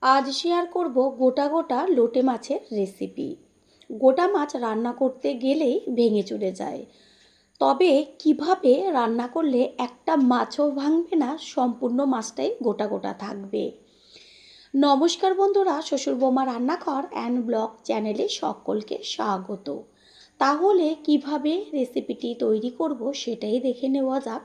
আজ শেয়ার করব গোটা গোটা লোটে মাছের রেসিপি। গোটা মাছ রান্না করতে গেলেই ভেঙে চুরে যায়, তবে কিভাবে রান্না করলে একটা মাছও ভাঙবে না, সম্পূর্ণ মাছটাই গোটা গোটা থাকবে। নমস্কার বন্ধুরা, শ্বশুর বৌমা রান্নাঘর অ্যান্ড ব্লগ চ্যানেলে সকলকে স্বাগত। তাহলে কিভাবে রেসিপিটি তৈরি করব সেটাই দেখে নেওয়া যাক।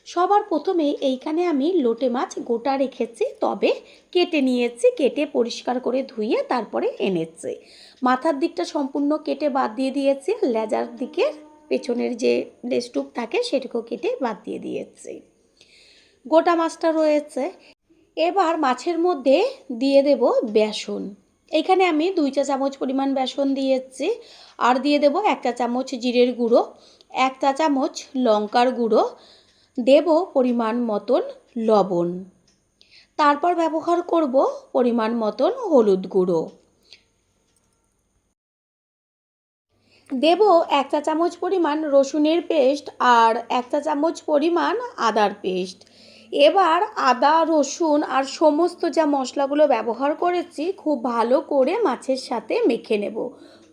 সবার প্রথমে এইখানে আমি লোটে মাছ গোটা রেখেছি, তবে কেটে নিয়েছি, কেটে পরিষ্কার করে ধুয়ে তারপরে এনেছি। মাথার দিকটা সম্পূর্ণ কেটে বাদ দিয়ে দিয়েছি, লেজার দিকের পেছনের যে লেজটুক থাকে সেটুকু কেটে বাদ দিয়ে দিয়েছি। গোটা মাছটা রয়েছে। এবার মাছের মধ্যে দিয়ে দেব বেসন। এখানে আমি 2 চা চামচ পরিমাণ বেসন দিয়েছি। আর দিয়ে দেব 1 চা চামচ জিরের গুঁড়ো, 1 চা চামচ লঙ্কার গুঁড়ো, দেব পরিমাণ মতন লবণ। তারপর ব্যবহার করব পরিমাণ মতন হলুদ গুঁড়ো। দেব 1 চা চামচ পরিমাণ রসুনের পেস্ট আর 1 চা চামচ পরিমাণ আদার পেস্ট। এবার আদা, রসুন আর সমস্ত যা মশলাগুলো ব্যবহার করেছি খুব ভালো করে মাছের সাথে মেখে নেব।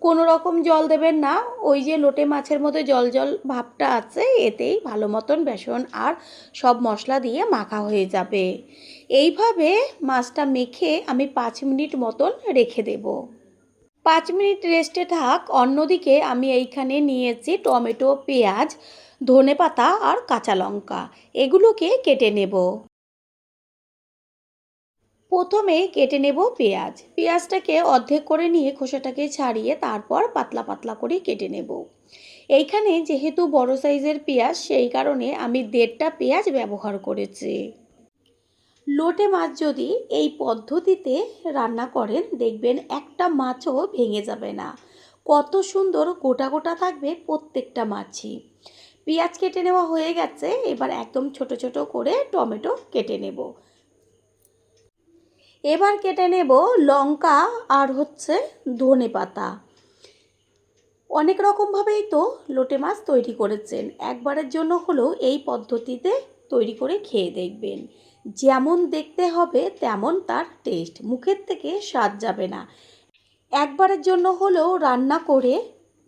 কোনো রকম জল দেবেন না, ওই যে লোটে মাছের মধ্যে জল জল ভাবটা আছে, এতেই ভালো মতন বেসন আর সব মশলা দিয়ে মাখা হয়ে যাবে। এইভাবে মাছটা মেখে আমি 5 মিনিট মতন রেখে দেব। 5 মিনিট রেস্টে থাক। অন্যদিকে আমি এইখানে নিয়েছি টমেটো, পেঁয়াজ, ধনেপাতা আর কাঁচা লঙ্কা। এগুলোকে কেটে নেব। প্রথমে কেটে নেব পেঁয়াজ। পেঁয়াজটাকে অর্ধেক করে নিয়ে খোসাটাকে ছাড়িয়ে তারপর পাতলা পাতলা করে কেটে নেব। এইখানে যেহেতু বড় সাইজের পেঁয়াজ, সেই কারণে আমি 1.5টা পেঁয়াজ ব্যবহার করেছি। লোটে মাছ যদি এই পদ্ধতিতে রান্না করেন, দেখবেন একটা মাছও ভেঙে যাবে না, কত সুন্দর গোটা গোটা থাকবে প্রত্যেকটা মাছই। পেঁয়াজ কেটে নেওয়া হয়ে গেছে। এবার একদম ছোট ছোট করে টমেটো কেটে নেব। এবার কেটে নেব লঙ্কা আর ধনেপাতা। অনেক রকমভাবেই তো লোটে মাছ তৈরি করেছেন, একবারের জন্য হলেও এই পদ্ধতিতে তৈরি করে খেয়ে দেখবেন। যেমন দেখতে হবে তেমন তার টেস্ট, মুখের থেকে স্বাদ যাবে না। একবারের জন্য হলেও রান্না করে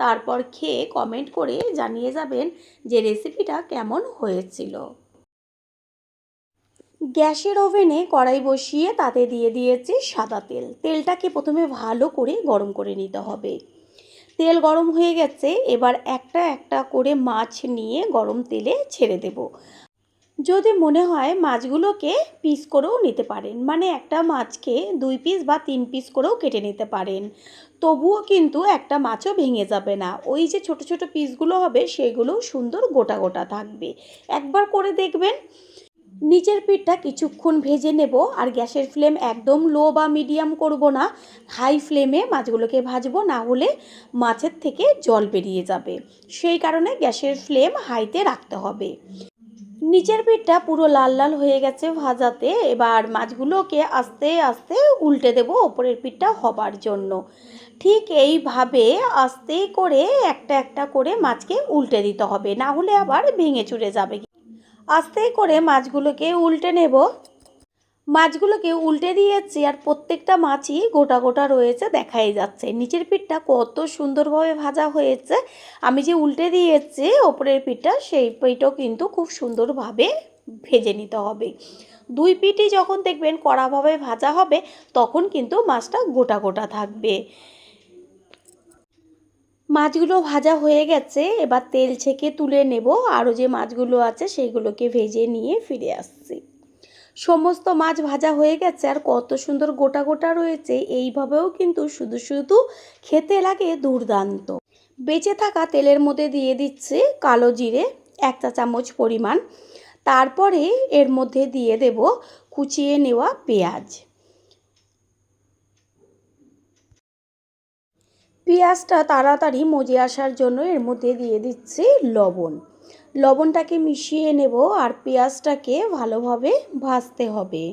তারপর খেয়ে কমেন্ট করে জানিয়ে যাবেন যে রেসিপিটা কেমন হয়েছিল। গ্যাসের ওভেনে কড়াই বসিয়ে তাতে দিয়ে দিয়েছি সাদা তেল। তেলটাকে প্রথমে ভালো করে গরম করে নিতে হবে। তেল গরম হয়ে গেছে, এবার একটা একটা করে মাছ নিয়ে গরম তেলে ছেড়ে দেব। যদি মনে হয় মাছগুলোকে পিস করেও নিতে পারেন, মানে একটা মাছকে 2 পিস বা 3 পিস করেও কেটে নিতে পারেন, তবুও কিন্তু একটা মাছও ভেঙে যাবে না। ওই যে ছোট ছোট পিসগুলো হবে সেগুলোও সুন্দর গোটা গোটা থাকবে। একবার করে দেখবেন। নিচের পিঠটা কিছুক্ষণ ভেজে নেব, আর গ্যাসের ফ্লেম একদম লো বা মিডিয়াম করব না, হাই ফ্লেমে মাছগুলোকে ভাজবো, না হলে মাছের থেকে জল বেরিয়ে যাবে। সেই কারণে গ্যাসের ফ্লেম হাইতে রাখতে হবে। নিচের পিঠটা পুরো লাল লাল হয়ে গেছে ভাজাতে। এবার মাছগুলোকে আস্তে আস্তে উল্টে দেব ওপরের পিঠটা হবার জন্য। ঠিক এইভাবে আস্তে করে একটা একটা করে মাছকে উল্টে দিতে হবে, না হলে আবার ভেঙে চুরে যাবে। আস্তে করে মাছগুলোকে উল্টে নেব। মাছগুলোকে উল্টে দিয়েছি আর প্রত্যেকটা মাছই গোটা গোটা রয়েছে, দেখাই যাচ্ছে। নিচের পিঠটা কত সুন্দরভাবে ভাজা হয়েছে। আমি যে উল্টে দিয়েছি ওপরের পিঠটা, সেই পিঠও কিন্তু খুব সুন্দরভাবে ভেজে নিতে হবে। 2 পিঠই যখন দেখবেন কড়াভাবে ভাজা হবে, তখন কিন্তু মাছটা গোটা গোটা থাকবে। মাছগুলো ভাজা হয়ে গেছে, এবার তেল ছেঁকে তুলে নেব। আরও যে মাছগুলো আছে সেগুলোকে ভেজে নিয়ে ফিরে আসছি। সমস্ত মাছ ভাজা হয়ে গেছে আর কত সুন্দর গোটা গোটা রয়েছে। এইভাবেও কিন্তু শুধু শুধু খেতে লাগে দুর্দান্ত। বেঁচে থাকা তেলের মধ্যে দিয়ে দিচ্ছি কালো জিরে 1 চা চামচ পরিমাণ। তারপরে এর মধ্যে দিয়ে দেব কুচিয়ে নেওয়া পেঁয়াজ। পেঁয়াজটা তাড়াতাড়ি মজে আসার জন্য এর মধ্যে দিয়ে দিচ্ছি লবণ। লবণটাকে মিশিয়ে নেব আর পেঁয়াজটাকে ভালোভাবে ভাজতে হবে।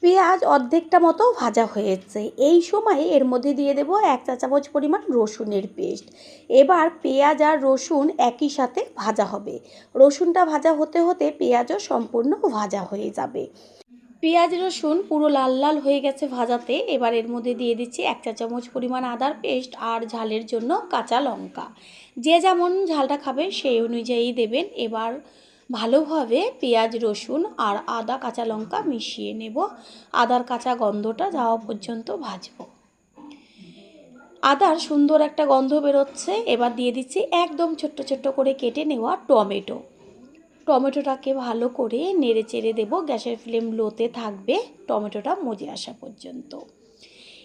পেঁয়াজ অর্ধেকটা মতো ভাজা হয়েছে। এই সময়ে এর মধ্যে দিয়ে দেব 1 চা চামচ পরিমাণ রসুনের পেস্ট। এবার পেঁয়াজ আর রসুন একই সাথে ভাজা হবে। রসুনটা ভাজা হতে হতে পেঁয়াজও সম্পূর্ণ ভাজা হয়ে যাবে। পেঁয়াজ রসুন পুরো লাল লাল হয়ে গেছে ভাজাতে। এবার এর মধ্যে দিয়ে দিচ্ছি 1 চা চামচ পরিমাণ আদার পেস্ট আর ঝালের জন্য কাঁচা লঙ্কা। যে যেমন ঝালটা খাবে সেই অনুযায়ী দেবেন। এবার ভালোভাবে পেঁয়াজ রসুন আর আদা কাঁচা লঙ্কা মিশিয়ে নেব। আদার কাঁচা গন্ধটা যাওয়া পর্যন্ত ভাজবো। আদার সুন্দর একটা গন্ধ বেরোচ্ছে। এবার দিয়ে দিচ্ছি একদম ছোট্ট ছোট্ট করে কেটে নেওয়া টমেটো। টমেটোটাকে ভালো করে নেড়ে চেড়ে দেবো। গ্যাসের ফ্লেম লোতে থাকবে টমেটোটা মজে আসা পর্যন্ত।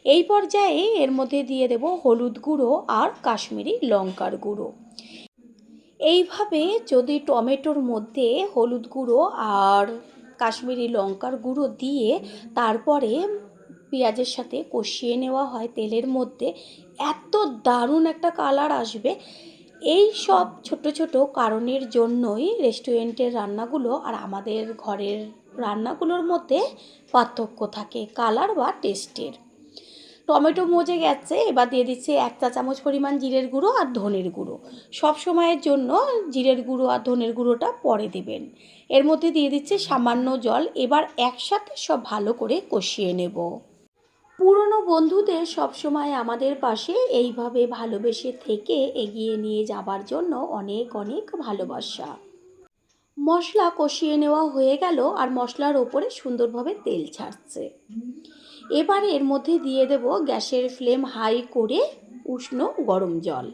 এই পর্যায়ে এর মধ্যে দিয়ে দেব হলুদ গুঁড়ো আর কাশ্মীরি লঙ্কার গুঁড়ো। এইভাবে যদি টমেটোর মধ্যে হলুদ গুঁড়ো আর কাশ্মীরি লঙ্কার গুঁড়ো দিয়ে তারপরে পেঁয়াজের সাথে কষিয়ে নেওয়া হয় তেলের মধ্যে, এত দারুণ একটা কালার আসবে। এই সব ছোট ছোট কারণের জন্যই রেস্টুরেন্টের রান্নাগুলো আর আমাদের ঘরের রান্নাগুলোর মধ্যে পার্থক্য থাকে কালার বা টেস্টের। টমেটো মজে গেছে। এবার দিয়ে দিচ্ছি 1 চা চামচ পরিমাণ জিরের গুঁড়ো আর ধনের গুঁড়ো। সব সময়ের জন্য জিরের গুঁড়ো আর ধনের গুঁড়োটা পরে দেবেন। এর মধ্যে দিয়ে দিচ্ছি সামান্য জল। এবার একসাথে সব ভালো করে কষিয়ে নেব। পুরনো বন্ধুদের সবসময় আমাদের পাশে এইভাবে ভালোবেসে থেকে এগিয়ে নিয়ে যাবার জন্য অনেক অনেক ভালোবাসা। মশলা কষিয়ে নেওয়া হয়ে গেল আর মশলার ওপরে সুন্দরভাবে তেল ছাড়ছে। এবার এর মধ্যে দিয়ে দেব গ্যাসের ফ্লেম হাই করে উষ্ণ গরম জল।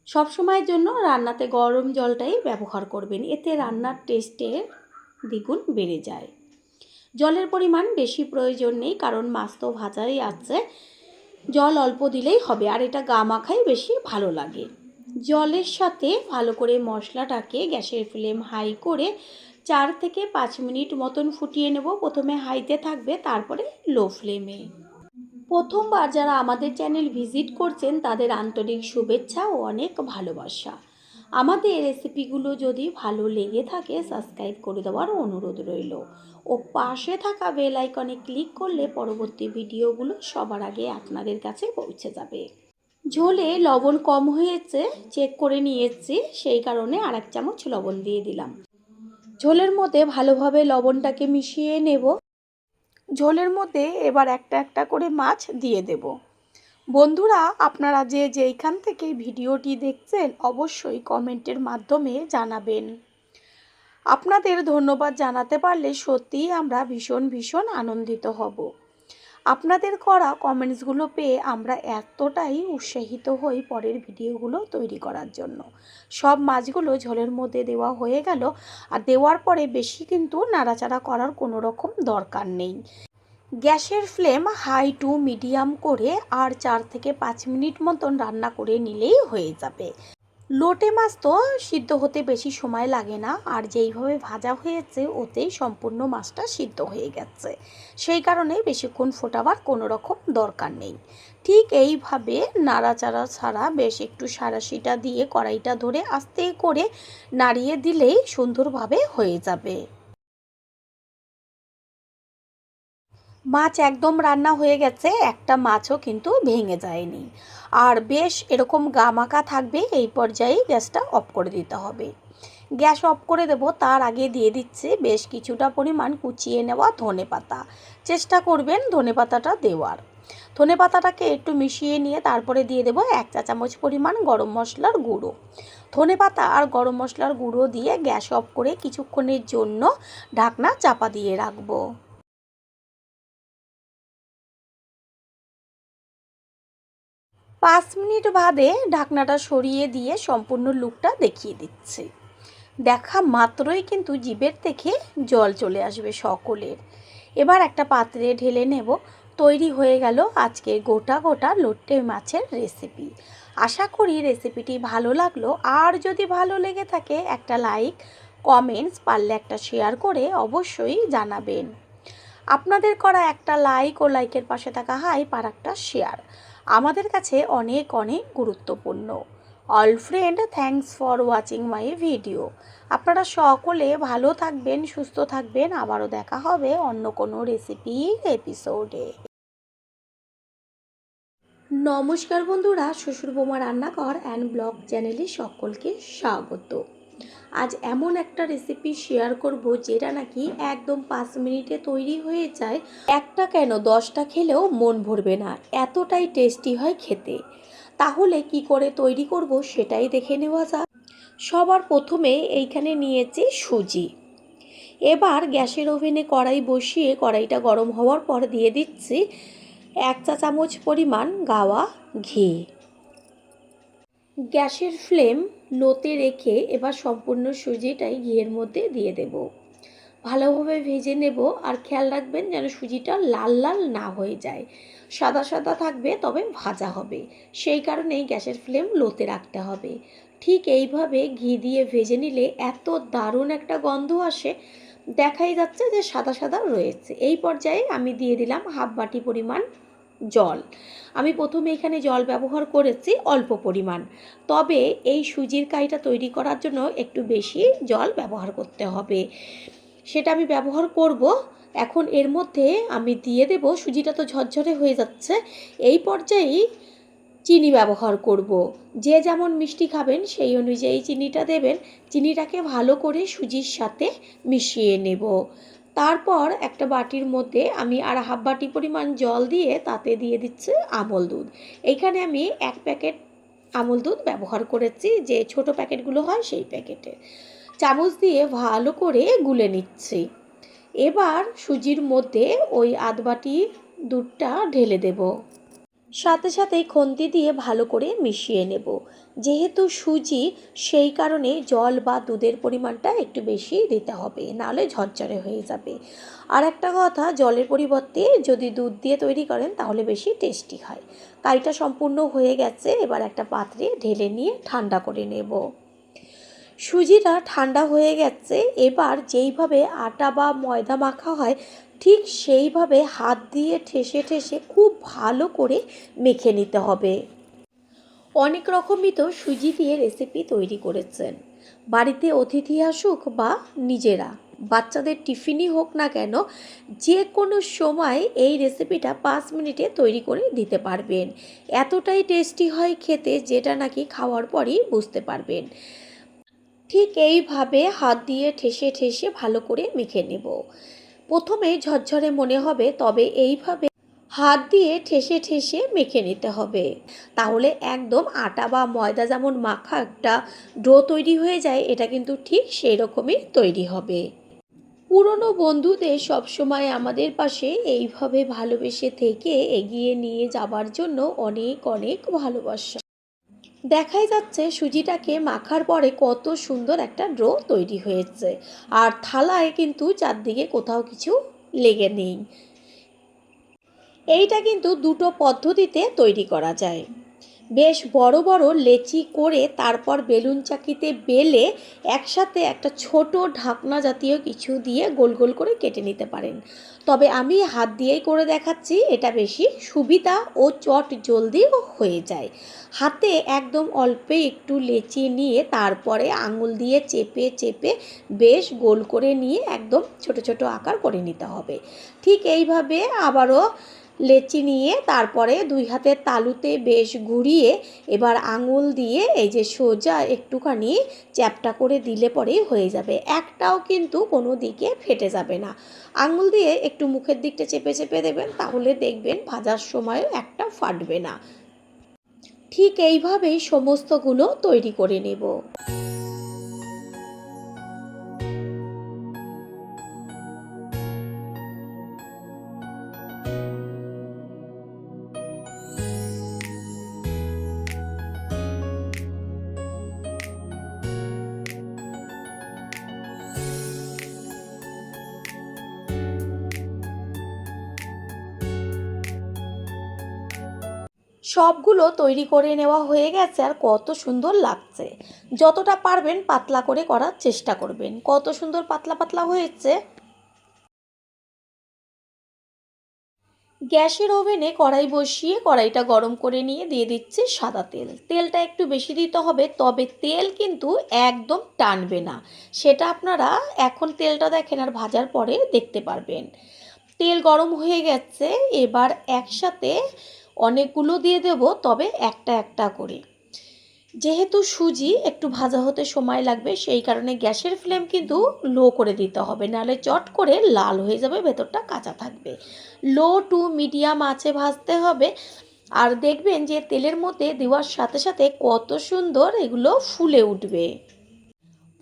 সবসময়ের জন্য রান্নাতে গরম জলটাই ব্যবহার করবেন, এতে রান্নার টেস্টের দ্বিগুণ বেড়ে যায়। জলের পরিমাণ বেশি প্রয়োজন নেই, কারণ মাছ তো ভাজাই আছে। জল অল্প দিলেই হবে, আর এটা গা মাখাই বেশি ভালো লাগে। জলের সাথে ভালো করে মশলাটাকে গ্যাসের ফ্লেম হাই করে 4 থেকে 5 মিনিট মতন ফুটিয়ে নেব। প্রথমে হাইতে থাকবে, তারপরে লো ফ্লেমে। প্রথমবার যারা আমাদের চ্যানেল ভিজিট করছেন তাদের আন্তরিক শুভেচ্ছা ও অনেক ভালোবাসা। আমাদের রেসিপিগুলো যদি ভালো লেগে থাকে সাবস্ক্রাইব করে দেওয়ার অনুরোধ রইল ও পাশে থাকা বেল আইকনে ক্লিক করলে পরবর্তী ভিডিওগুলো সবার আগে আপনাদের কাছে পৌঁছে যাবে। ঝোলে লবণ কম হয়েছে চেক করে নিয়েছি, সেই কারণে আর 1 চামচ লবণ দিয়ে দিলাম। ঝোলের মধ্যে ভালোভাবে লবণটাকে মিশিয়ে নেব। ঝোলের মধ্যে এবার একটা একটা করে মাছ দিয়ে দেব। বন্ধুরা, আপনারা যে যেইখান থেকে ভিডিওটি দেখছেন অবশ্যই কমেন্টের মাধ্যমে জানাবেন। আপনাদের ধন্যবাদ জানাতে পারলে সত্যিই আমরা ভীষণ ভীষণ আনন্দিত হব। আপনাদের করা কমেন্টসগুলো পেয়ে আমরা এতটাই উৎসাহিত হই পরের ভিডিওগুলো তৈরি করার জন্য। সব মাছগুলো ঝোলের মধ্যে দেওয়া হয়ে গেল, আর দেওয়ার পরে বেশি কিন্তু নাড়াচাড়া করার কোনো রকম দরকার নেই। গ্যাসের ফ্লেম হাই টু মিডিয়াম করে আর 4 থেকে 5 মিনিট মতন রান্না করে নিলেই হয়ে যাবে। লোটে মাছ তো সিদ্ধ হতে বেশি সময় লাগে না, আর যেইভাবে ভাজা হয়েছে ওতেই সম্পূর্ণ মাছটা সিদ্ধ হয়ে গেছে। সেই কারণে বেশিক্ষণ ফোটাবার কোনো রকম দরকার নেই। ঠিক এইভাবে নাড়াচাড়া ছাড়া বেশ একটু সাঁড়াশিটা দিয়ে কড়াইটা ধরে আস্তে করে নাড়িয়ে দিলেই সুন্দরভাবে হয়ে যাবে। মাছ একদম রান্না হয়ে গেছে, একটা মাছও কিন্তু ভেঙে যায়নি। আর বেশ এরকম গামাখা থাকবে। এই পর্যায়ে গ্যাসটা অফ করে দিতে হবে। গ্যাস অফ করে দেব, তার আগে দিয়ে দিচ্ছে বেশ কিছুটা পরিমাণ কুচিয়ে নেওয়া ধনেপাতা। চেষ্টা করবেন ধনেপাতাটা দেওয়ার। ধনেপাতাটাকে একটু মিশিয়ে নিয়ে তারপরে দিয়ে দেব 1 চা চামচ পরিমাণ গরম মশলার গুঁড়ো। ধনেপাতা আর গরম মশলার গুঁড়ো দিয়ে গ্যাস অফ করে কিছুক্ষণের জন্য ঢাকনা চাপা দিয়ে রাখবো। 5 মিনিট বাদে ঢাকনাটা সরিয়ে দিয়ে সম্পূর্ণ লুকটা দেখিয়ে দিচ্ছি। দেখা মাত্রই কিন্তু জিভের থেকে জল চলে আসবে সকলের। এবার একটা পাত্রে ঢেলে নেব। তৈরি হয়ে গেল আজকে গোটা গোটা লোটে মাছের রেসিপি। আশা করি রেসিপিটি ভালো লাগলো, আর যদি ভালো লেগে থাকে একটা লাইক, কমেন্টস, পারলে একটা শেয়ার করে অবশ্যই জানাবেন। আপনাদের করা একটা লাইক ও লাইকের পাশে থাকা হাইপ আর একটা শেয়ার আমাদের কাছে অনেক অনেক গুরুত্বপূর্ণ। All friend, thanks for watching my video. আপনারা সকলে ভালো থাকবেন, সুস্থ থাকবেন। আবারও দেখা হবে অন্য কোনো রেসিপির এপিসোডে। নমস্কার বন্ধুরা, শ্বশুর বৌমা রান্নাঘর অ্যান্ড ব্লগ চ্যানেলে সকলকে স্বাগত। আজ এমন একটা রেসিপি শেয়ার করব যেটা নাকি একদম 5 মিনিটে তৈরি হয়ে যায়। একটা কেন 10টা খেলেও মন ভরবে না, এতটাই টেস্টি হয় খেতে। তাহলে কি করে তৈরি করব সেটাই দেখে নেওয়া যাক। সবার প্রথমে এইখানে নিয়েছি সুজি। এবার গ্যাসের ওভেনে কড়াই বসিয়ে কড়াইটা গরম হওয়ার পর দিয়ে দিচ্ছি 1 চা চামচ পরিমাণ গাওয়া ঘি। গ্যাসের ফ্লেম লোতে রেখে এবার সম্পূর্ণ সুজিটাই ঘিয়ের মধ্যে দিয়ে দেব। ভালোভাবে ভেজে নেব, আর খেয়াল রাখবেন যেন সুজিটা লাল লাল না হয়ে যায়, সাদা সাদা থাকবে তবে ভাজা হবে, সেই কারণেই গ্যাসের ফ্লেম লোতে রাখতে হবে। ঠিক এইভাবে ঘি দিয়ে ভেজে নিলে এত দারুণ একটা গন্ধ আসে, দেখাই যাচ্ছে যে সাদা সাদা রয়েছে। এই পর্যায়ে আমি দিয়ে দিলাম হাফ বাটি পরিমাণ জল। আমি প্রথমে এখানে জল ব্যবহার করেছি অল্প পরিমাণ, তবে এই সুজির কাইটা তৈরি করার জন্য একটু বেশি জল ব্যবহার করতে হবে, সেটা আমি ব্যবহার করব। এখন এর মধ্যে আমি দিয়ে দেব, সুজিটা তো ঝরঝরে হয়ে যাচ্ছে, এই পর্যায়েই চিনি ব্যবহার করব। যে যেমন মিষ্টি খাবেন সেই অনুযায়ী চিনিটা দেবেন। চিনিটাকে ভালো করে সুজির সাথে মিশিয়ে নেব। তারপর একটা বাটির মধ্যে আমি আর হাফ বাটি পরিমাণ জল দিয়ে তাতে দিয়ে দিচ্ছি আমল দুধ। এইখানে আমি 1 প্যাকেট আমল দুধ ব্যবহার করেছি, যে ছোট প্যাকেটগুলো হয় সেই প্যাকেটে। চামচ দিয়ে ভালো করে গুলে নিচ্ছি। এবার সুজির মধ্যে ওই আধ বাটি দুধটা ঢেলে দেব, সাথে সাথেই খুন্তি দিয়ে ভালো করে মিশিয়ে নেব। যেহেতু সুজি, সেই কারণে জল বা দুধের পরিমাণটা একটু বেশি দিতে হবে, নাহলে ঝরঝরে হয়ে যাবে। আর একটা কথা, জলের পরিবর্তে যদি দুধ দিয়ে তৈরি করেন তাহলে বেশি টেস্টি হয়। কাইটা সম্পূর্ণ হয়ে গেছে, এবার একটা পাত্রে ঢেলে নিয়ে ঠান্ডা করে নেব। সুজিটা ঠান্ডা হয়ে গেছে, এবার যেইভাবে আটা বা ময়দা মাখা হয় ঠিক সেইভাবে হাত দিয়ে ঠেসে ঠেসে খুব ভালো করে মেখে নিতে হবে। অনেক রকমই তো সুজি দিয়ে রেসিপি তৈরি করেছেন। বাড়িতে অতিথি আসুক বা নিজেরা, বাচ্চাদের টিফিনই হোক না কেন, যে কোনো সময় এই রেসিপিটা 5 মিনিটে তৈরি করে দিতে পারবেন। এতটাই টেস্টি হয় খেতে, যেটা নাকি খাওয়ার পরই বুঝতে পারবেন। ঠিক এইভাবে হাত দিয়ে ঠেসে ঠেসে ভালো করে মেখে নেব। প্রথমে ঝরঝরে মনে হবে, তবে এইভাবে হাত দিয়ে ঠেসে ঠেসে মেখে নিতে হবে। তাহলে একদম আটা বা ময়দা যেমন মাখা একটা ডো তৈরি হয়ে যায়, এটা কিন্তু ঠিক সেই রকমই তৈরি হবে। পুরনো বন্ধুদের সবসময় আমাদের পাশে এইভাবে ভালোবেসে থেকে এগিয়ে নিয়ে যাবার জন্য অনেক অনেক ভালোবাসা। দেখাই যাচ্ছে সুজিটাকে মাখার পরে কত সুন্দর একটা ডো তৈরি হয়েছে, আর থালায় কিন্তু চারদিকে কোথাও কিছু লেগে নেই। এইটা কিন্তু দুটো পদ্ধতিতে তৈরি করা যায়। বেশ বড় বড় লেচি করে তারপর বেলুন চাকিতে বেলে একসাথে একটা ছোট ঢাকনা জাতীয় কিছু দিয়ে গোল গোল করে কেটে নিতে পারেন, তবে আমি হাত দিয়েই করে দেখাচ্ছি, এটা বেশি সুবিধা ও চট জলদি হয়ে যায়। হাতে একদম অল্প একটু লেচি নিয়ে তারপরে আঙুল দিয়ে চেপে চেপে বেশ গোল করে নিয়ে একদম ছোট ছোট আকার করে নিতে হবে। ঠিক এইভাবে আবারও লেচি নিয়ে তারপরে দুই হাতের তালুতে বেশ ঘুরিয়ে এবার আঙুল দিয়ে এই যে সোজা একটুখানি চ্যাপটা করে দিলে পরেই হয়ে যাবে। একটাও কিন্তু কোনো দিকে ফেটে যাবে না। আঙুল দিয়ে একটু মুখের দিকটা চেপে চেপে দেবেন, তাহলে দেখবেন ভাজার সময় একটা ফাটবে না। ঠিক এইভাবেই সমস্তগুলো তৈরি করে নেব। সবগুলো তৈরি করে নেওয়া হয়ে গেছে, আর কত সুন্দর লাগছে। যতটা পারবেন পাতলা করে করার চেষ্টা করবেন। কত সুন্দর পাতলা পাতলা হয়েছে। গ্যাসের ওভেনে কড়াই বসিয়ে কড়াইটা গরম করে নিয়ে দিয়ে দিচ্ছি সাদা তেল। তেলটা একটু বেশি দিতে হবে, তবে তেল কিন্তু একদম টানবে না, সেটা আপনারা এখন তেলটা দেখেন আর ভাজার পরে দেখতে পারবেন। তেল গরম হয়ে গেছে, এবার একসাথে অনেকগুলো দিয়ে দেব, তবে একটা একটা করে। যেহেতু সুজি একটু ভাজা হতে সময় লাগবে, সেই কারণে গ্যাসের ফ্লেম কিন্তু লো করে দিতে হবে, নাহলে চট করে লাল হয়ে যাবে, ভেতরটা কাঁচা থাকবে। লো টু মিডিয়াম আঁচে ভাজতে হবে। আর দেখবেন যে তেলের মধ্যে দেওয়ার সাথে সাথে কত সুন্দর এগুলো ফুলে উঠবে।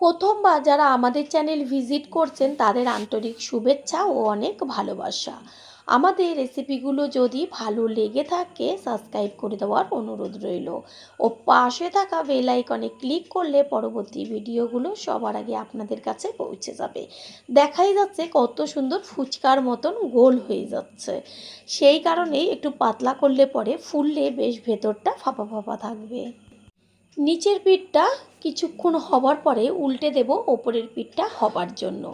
প্রথমবার যারা আমাদের চ্যানেল ভিজিট করছেন তাদের আন্তরিক শুভেচ্ছা ও অনেক ভালোবাসা। আমাদের রেসিপিগুলো যদি ভালো লেগে থাকে সাবস্ক্রাইব করে দেওয়ার অনুরোধ রইল, ও পাশে থাকা বেল আইকনে ক্লিক করলে পরবর্তী ভিডিওগুলো সবার আগে আপনাদের কাছে পৌঁছে যাবে। দেখাই যাচ্ছে কত সুন্দর ফুচকার মতন গোল হয়ে যাচ্ছে, সেই কারণেই একটু পাতলা করলে পরে ফুললে বেশ ভেতরটা ফাঁপা ফাঁপা থাকবে। নিচের পিঠটা কিছুক্ষণ হবার পরে উল্টে দেব ওপরের পিঠটা হবার জন্য।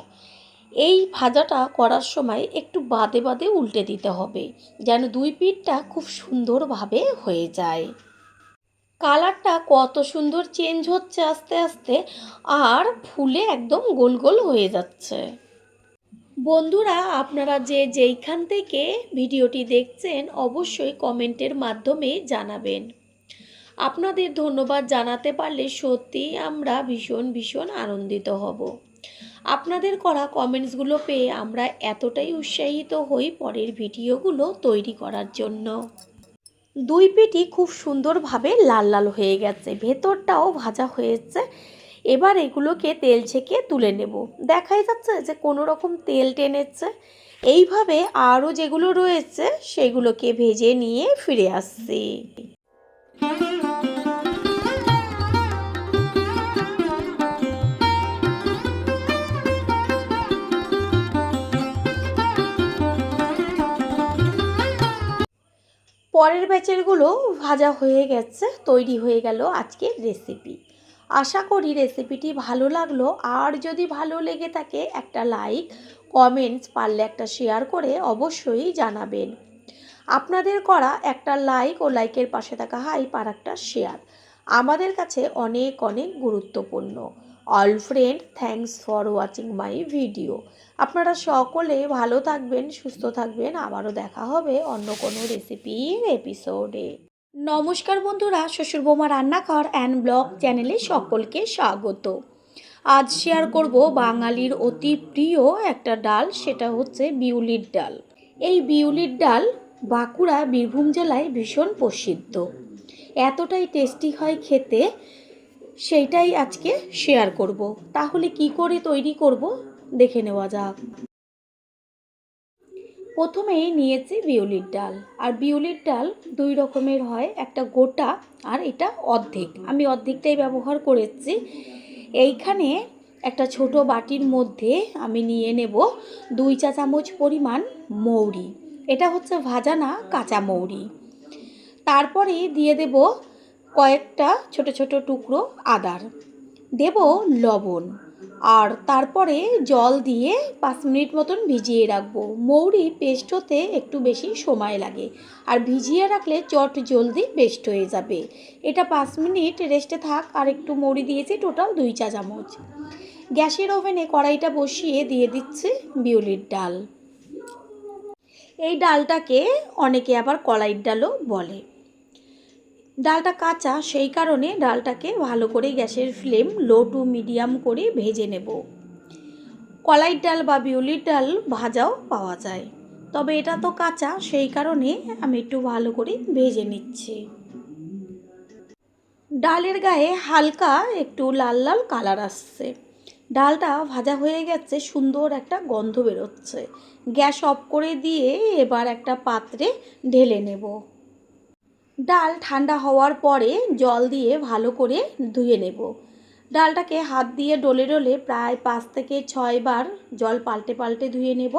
এই ভাজাটা করার সময় একটু বাদে বাদে উল্টে দিতে হবে, যেন দুই পিঠটা খুব সুন্দরভাবে হয়ে যায়। কালারটা কত সুন্দর চেঞ্জ হচ্ছে আস্তে আস্তে, আর ফুলে একদম গোল গোল হয়ে যাচ্ছে। বন্ধুরা, আপনারা যে যেইখান থেকে ভিডিওটি দেখছেন অবশ্যই কমেন্টের মাধ্যমে জানাবেন। আপনাদের ধন্যবাদ জানাতে পারলে সত্যিই আমরা ভীষণ ভীষণ আনন্দিত হব। আপনাদের করা কমেন্টসগুলো পেয়ে আমরা এতটাই উৎসাহিত হই পরের ভিডিওগুলো তৈরি করার জন্য। দুই পিঠই খুব সুন্দরভাবে লাল লাল হয়ে গেছে, ভেতরটাও ভাজা হয়েছে। এবার এগুলোকে তেল ছেঁকে তুলে নেব। দেখাই যাচ্ছে যে কোনো রকম তেল টেনেছে। এইভাবে আরও যেগুলো রয়েছে সেগুলোকে ভেজে নিয়ে ফিরে আসছি। পরের ব্যাচেরগুলো ভাজা হয়ে গেছে, তৈরি হয়ে গেল আজকের রেসিপি। আশা করি রেসিপিটি ভালো লাগলো, আর যদি ভালো লেগে থাকে একটা লাইক, কমেন্টস, পারলে একটা শেয়ার করে অবশ্যই জানাবেন। আপনাদের করা একটা লাইক ও লাইকের পাশে থাকা হাইপ আর একটা শেয়ার আমাদের কাছে অনেক অনেক গুরুত্বপূর্ণ। All friend, thanks for watching my video. আপনারা সকলে ভালো থাকবেন, সুস্থ থাকবেন। আবারও দেখা হবে অন্য কোনো রেসিপির এপিসোডে। নমস্কার বন্ধুরা, শ্বশুর বৌমা রান্নাঘর অ্যান্ড ব্লগ চ্যানেলে সকলকে স্বাগত। আজ শেয়ার করব বাঙালির অতি প্রিয় একটা ডাল, সেটা হচ্ছে বিউলির ডাল। এই বিউলির ডাল বাঁকুড়া, বীরভূম জেলায় ভীষণ প্রসিদ্ধ। এতটাই টেস্টি হয় খেতে, সেইটাই আজকে শেয়ার করব। তাহলে কি করে তৈরি করব দেখে নেওয়া যাক। প্রথমেই নিয়েছি বিউলির ডাল। আর বিউলির ডাল দুই রকমের হয়, একটা গোটা আর এটা অর্ধেক। আমি অর্ধেকটাই ব্যবহার করেছি। এইখানে একটা ছোট বাটির মধ্যে আমি নিয়ে নেব 2 চা চামচ পরিমাণ মৌরি। এটা হচ্ছে ভাজা না, কাঁচা মৌরি। তারপরে দিয়ে দেব কয়েকটা ছোট ছোট টুকরো আদার, দেব লবণ, আর তারপরে জল দিয়ে 5 মিনিট মতন ভিজিয়ে রাখবো। মৌরি পেস্ট হতে একটু বেশি সময় লাগে, আর ভিজিয়ে রাখলে চট জলদি পেস্ট হয়ে যাবে। এটা 5 মিনিট রেস্টে থাক। আর একটু মৌরি দিয়েছি, টোটাল 2 চা চামচ। গ্যাসের ওভেনে কড়াইটা বসিয়ে দিয়ে দিচ্ছি বিউলির ডাল। এই ডালটাকে অনেকে আবার কলাইয়ের ডালও বলে। ডালটা কাঁচা, সেই কারণে ডালটাকে ভালো করে গ্যাসের ফ্লেম লো টু মিডিয়াম করে ভেজে নেব। কলাইয়ের ডাল বা বিউলির ডাল ভাজাও পাওয়া যায়, তবে এটা তো কাঁচা, সেই কারণে আমি একটু ভালো করে ভেজে নিচ্ছি। ডালের গায়ে হালকা একটু লাল লাল কালার আসছে, ডালটা ভাজা হয়ে গেছে, সুন্দর একটা গন্ধ বেরোচ্ছে। গ্যাস অফ করে দিয়ে এবার একটা পাত্রে ঢেলে নেব। ডাল ঠান্ডা হওয়ার পরে জল দিয়ে ভালো করে ধুয়ে নেব। ডালটাকে হাত দিয়ে ডলে ডলে প্রায় 5 থেকে 6 বার জল পাল্টে পাল্টে ধুয়ে নেব।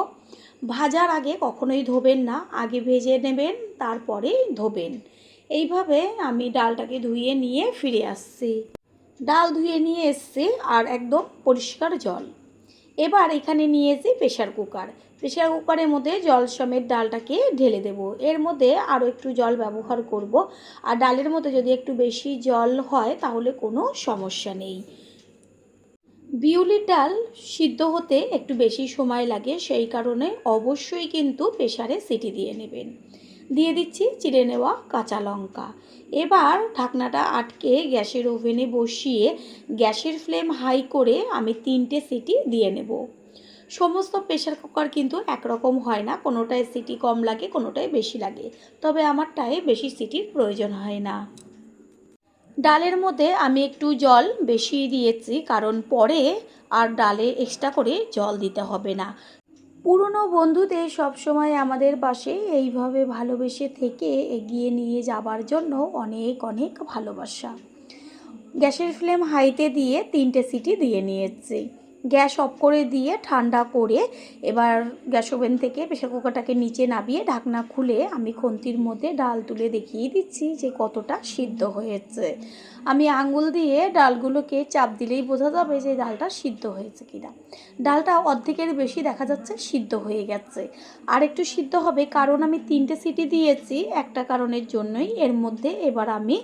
ভাজার আগে কখনোই ধোবেন না, আগে ভেজে নেবেন তারপরে ধোবেন। এইভাবে আমি ডালটাকে ধুয়ে নিয়ে ফিরে আসছি। ডাল ধুয়ে নিয়ে এসছি আর একদম পরিষ্কার জল। এবার এখানে নিয়েছি প্রেশার কুকার। প্রেশার কুকারের মধ্যে জল সমেত ডালটাকে ঢেলে দেব। এর মধ্যে আরও একটু জল ব্যবহার করব। আর ডালের মধ্যে যদি একটু বেশি জল হয় তাহলে কোনো সমস্যা নেই। বিউলির ডাল সিদ্ধ হতে একটু বেশি সময় লাগে, সেই কারণে অবশ্যই কিন্তু প্রেশারে সিটি দিয়ে নেবেন। দিয়ে দিচ্ছি চিড়ে নেওয়া কাঁচা লঙ্কা। এবার ঢাকনাটা আটকে গ্যাসের ওভেনে বসিয়ে গ্যাসের ফ্লেম হাই করে আমি 3টে সিটি দিয়ে নেব। সমস্ত প্রেশার কুকার কিন্তু একরকম হয় না, কোনোটায় সিটি কম লাগে, কোনোটায় বেশি লাগে, তবে আমারটায় বেশি সিটির প্রয়োজন হয় না। ডালের মধ্যে আমি একটু জল বেশি দিয়েছি, কারণ পরে আর ডালে এক্সট্রা করে জল দিতে হবে না। পুরনো বন্ধুদের সবসময় আমাদের পাশে এইভাবে ভালোবেসে থেকে এগিয়ে নিয়ে যাবার জন্য অনেক অনেক ভালোবাসা। গ্যাসের ফ্লেম হাইতে দিয়ে 3টে সিটি দিয়ে নিয়েছি। গ্যাস অফ করে দিয়ে ঠান্ডা করে এবার গ্যাস ওভেন থেকে প্রেসার কুকারটাকে নিচে নামিয়ে ঢাকনা খুলে আমি খুন্তির মধ্যে ডাল তুলে দেখিয়ে দিচ্ছি যে কতটা সিদ্ধ হয়েছে। আমি আঙুল দিয়ে ডালগুলোকে চাপ দিলেই বোঝা যাবে যে ডালটা সিদ্ধ হয়েছে কিনা। ডালটা অর্ধেকের বেশি দেখা যাচ্ছে সিদ্ধ হয়ে গেছে, আর একটু সিদ্ধ হবে, কারণ আমি 3টে সিটি দিয়েছি একটা কারণের জন্যই। এর মধ্যে এবার আমি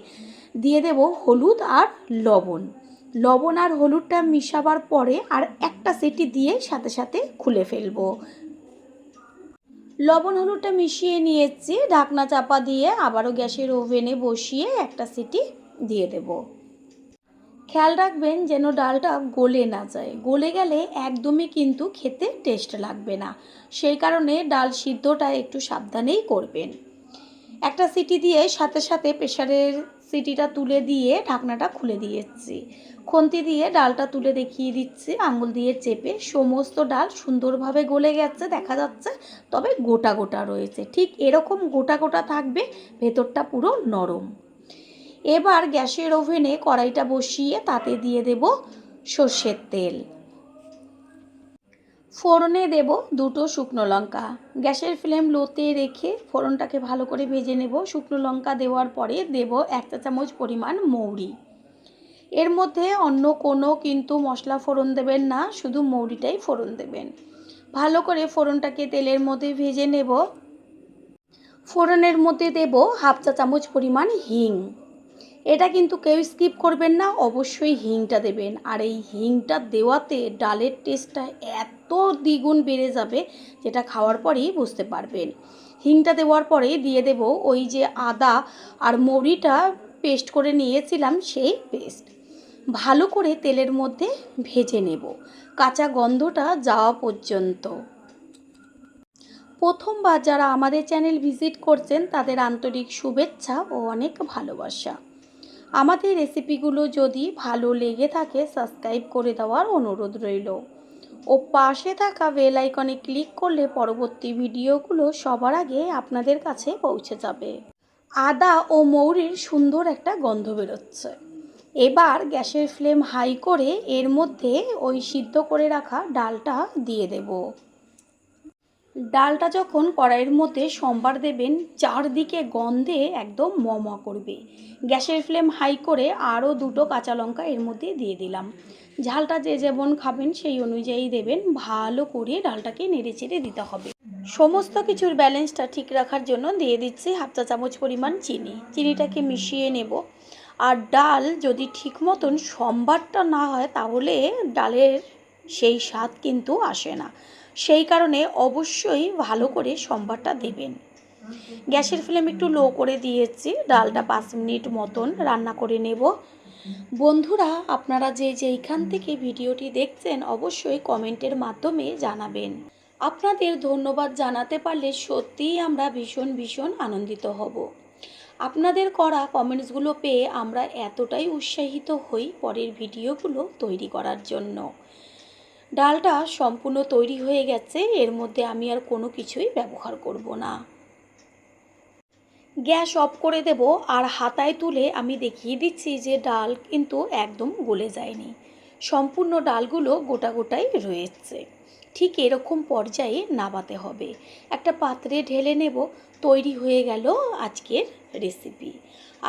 দিয়ে দেব হলুদ আর লবণ। লবণ আর হলুদটা মিশাবার পরে আর একটা সিটি দিয়ে সাথে সাথে খুলে ফেলবো। লবণ হলুদটা মিশিয়ে নিয়েছি, ঢাকনা চাপা দিয়ে আবারও গ্যাসের ওভেনে বসিয়ে একটা সিটি দিয়ে দেব। খেয়াল রাখবেন যেন ডালটা গলে না যায়, গলে গেলে একদমই কিন্তু খেতে টেস্ট লাগবে না, সেই কারণে ডাল সিদ্ধটা একটু সাবধানেই করবেন। একটা সিটি দিয়ে সাথে সাথে প্রেসারের সিটিটা তুলে দিয়ে ঢাকনাটা খুলে দিয়েছি। খুন্তি দিয়ে ডালটা তুলে দেখিয়ে দিচ্ছি আঙুল দিয়ে চেপে, সমস্ত ডাল সুন্দরভাবে গলে গেছে দেখা যাচ্ছে, তবে গোটা গোটা রয়েছে, ঠিক এরকম গোটা গোটা থাকবে, ভেতরটা পুরো নরম। এবার গ্যাসের ওভেনে কড়াইটা বসিয়ে তাতে দিয়ে দেব সর্ষের তেল। ফোড়নে দেব 2টো শুকনো লঙ্কা। গ্যাসের ফ্লেম লোতে রেখে ফোড়নটাকে ভালো করে ভেজে নেব। শুকনো লঙ্কা দেওয়ার পরে দেব 1 চা চামচ পরিমাণ মৌরি। এর মধ্যে অন্য কোনো কিন্তু মশলা ফোড়ন দেবেন না, শুধু মৌরিটাই ফোড়ন দেবেন। ভালো করে ফোড়নটাকে তেলের মধ্যে ভেজে নেব। ফোড়নের মধ্যে দেব 1/2 চা চামচ পরিমাণ হিং। এটা কিন্তু কেউ স্কিপ করবেন না, অবশ্যই হিংটা দেবেন। আর এই হিংটা দেওয়াতে ডালের টেস্টটা এত দ্বিগুণ বেড়ে যাবে, যেটা খাওয়ার পরেই বুঝতে পারবেন। হিংটা দেওয়ার পরে দিয়ে দেব ওই যে আদা আর মৌরিটা পেস্ট করে নিয়েছিলাম, সেই পেস্ট। ভালো করে তেলের মধ্যে ভেজে নেব কাঁচা গন্ধটা যাওয়া পর্যন্ত। প্রথমবার যারা আমাদের চ্যানেল ভিজিট করছেন তাদের আন্তরিক শুভেচ্ছা ও অনেক ভালোবাসা। আমাদের রেসিপিগুলো যদি ভালো লেগে থাকে সাবস্ক্রাইব করে দেওয়ার অনুরোধ রইল, ও পাশে থাকা বেল আইকনে ক্লিক করলে পরবর্তী ভিডিওগুলো সবার আগে আপনাদের কাছে পৌঁছে যাবে। আদা ও মৌরির সুন্দর একটা গন্ধ বেরোচ্ছে। এবার গ্যাসের ফ্লেম হাই করে এর মধ্যে ওই সিদ্ধ করে রাখা ডালটা দিয়ে দেব। ডালটা যখন কড়াইয়ের মধ্যে সম্বার দেবেন, চারদিকে গন্ধে একদম ম করবে। গ্যাসের ফ্লেম হাই করে আরও 2টো কাঁচা লঙ্কা এর মধ্যে দিয়ে দিলাম। ঝালটা যে যেমন খাবেন সেই অনুযায়ী দেবেন। ভালো করে ডালটাকে নেড়ে চেড়ে দিতে হবে। সমস্ত কিছুর ব্যালেন্সটা ঠিক রাখার জন্য দিয়ে দিচ্ছি 1/2 চা চামচ পরিমাণ চিনি। চিনিটাকে মিশিয়ে নেব। আর ডাল যদি ঠিক মতন সম্বারটা না হয় তাহলে ডালের সেই স্বাদ কিন্তু আসে না, সেই কারণে অবশ্যই ভালো করে সম্বারটা দেবেন। গ্যাসের ফ্লেম একটু লো করে দিয়েছি, ডালটা 5 মিনিট মতন রান্না করে নেব। বন্ধুরা, আপনারা যে যেইখান থেকে ভিডিওটি দেখছেন অবশ্যই কমেন্টের মাধ্যমে জানাবেন। আপনাদের ধন্যবাদ জানাতে পারলে সত্যিই আমরা ভীষণ ভীষণ আনন্দিত হব। আপনাদের করা কমেন্টসগুলো পেয়ে আমরা এতটাই উৎসাহিত হই পরের ভিডিওগুলো তৈরি করার জন্য। ডালটা সম্পূর্ণ তৈরি হয়ে গেছে, এর মধ্যে আমি আর কোনো কিছুই ব্যবহার করব না। গ্যাস অফ করে দেব। আর হাতায় তুলে আমি দেখিয়ে দিচ্ছি যে ডাল কিন্তু একদম গলে যায়নি, সম্পূর্ণ ডালগুলো গোটা গোটাই রয়েছে। ঠিক এরকম পর্যায়ে নামাতে হবে। একটা পাত্রে ঢেলে নেব। তৈরি হয়ে গেল আজকের রেসিপি।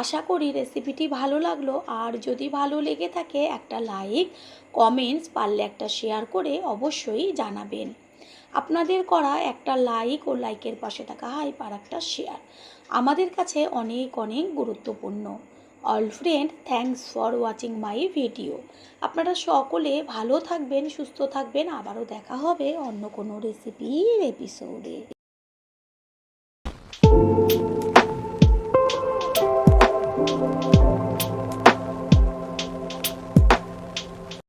আশা করি রেসিপিটি ভালো লাগলো, আর যদি ভালো লেগে থাকে একটা লাইক, কমেন্টস, পারলে একটা শেয়ার করে অবশ্যই জানাবেন। আপনাদের করা একটা লাইক ও লাইকের পাশে থাকা হাইপ আর একটা শেয়ার আমাদের কাছে অনেক অনেক গুরুত্বপূর্ণ। All friend, thanks for watching my video. আপনারা সকলে ভালো থাকবেন, সুস্থ থাকবেন। আবারও দেখা হবে অন্য কোনো রেসিপির এপিসোডে।